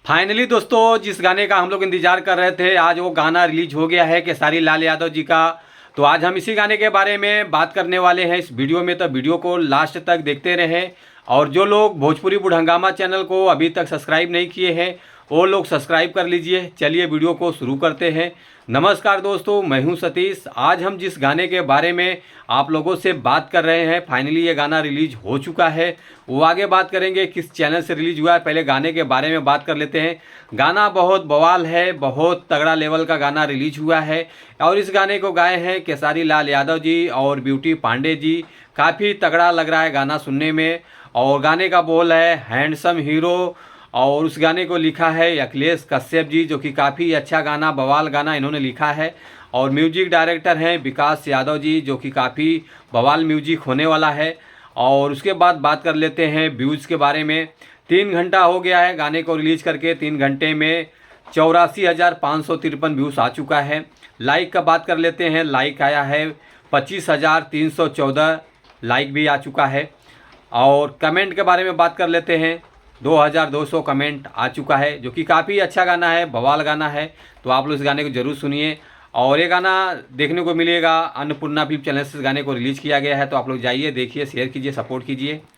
Finally दोस्तों, जिस गाने का हम लोग इंतजार कर रहे थे, आज वो गाना रिलीज हो गया है खेसारी लाल यादव जी का। तो आज हम इसी गाने के बारे में बात करने वाले हैं इस वीडियो में। तो वीडियो को लास्ट तक देखते रहें। और जो लोग भोजपुरी बुढ़ंगामा चैनल को अभी तक सब्सक्राइब नहीं किए हैं, वो लोग सब्सक्राइब कर लीजिए। चलिए वीडियो को शुरू करते हैं। नमस्कार दोस्तों, मैं हूं सतीश। आज हम जिस गाने के बारे में आप लोगों से बात कर रहे हैं, फाइनली ये गाना रिलीज हो चुका है। वो आगे बात करेंगे किस चैनल से रिलीज हुआ है, पहले गाने के बारे में बात कर लेते हैं। गाना बहुत बवाल है, बहुत तगड़ा लेवल का गाना रिलीज हुआ है। और इस गाने को गाए हैं खेसारी लाल यादव जी और ब्यूटी पांडे जी। काफ़ी तगड़ा लग रहा है गाना सुनने में। और गाने का बोल है हैंडसम हीरो। और उस गाने को लिखा है अखिलेश कश्यप जी, जो कि काफ़ी अच्छा गाना, बवाल गाना इन्होंने लिखा है। और म्यूजिक डायरेक्टर हैं विकास यादव जी, जो कि काफ़ी बवाल म्यूजिक होने वाला है। और उसके बाद बात कर लेते हैं व्यूज़ के बारे में। 3 घंटा हो गया है गाने को रिलीज़ करके। 3 घंटे में 84,553 व्यूज़ आ चुका है। लाइक का बात कर लेते हैं। लाइक आया है 25,314 लाइक भी आ चुका है। और कमेंट के बारे में बात कर लेते हैं। 2,200 कमेंट आ चुका है, जो कि काफ़ी अच्छा गाना है, बवाल गाना है। तो आप लोग इस गाने को ज़रूर सुनिए। और ये गाना देखने को मिलेगा अन्नपूर्णा फिल्म चैनल से। इस गाने को रिलीज़ किया गया है, तो आप लोग जाइए, देखिए, शेयर कीजिए, सपोर्ट कीजिए।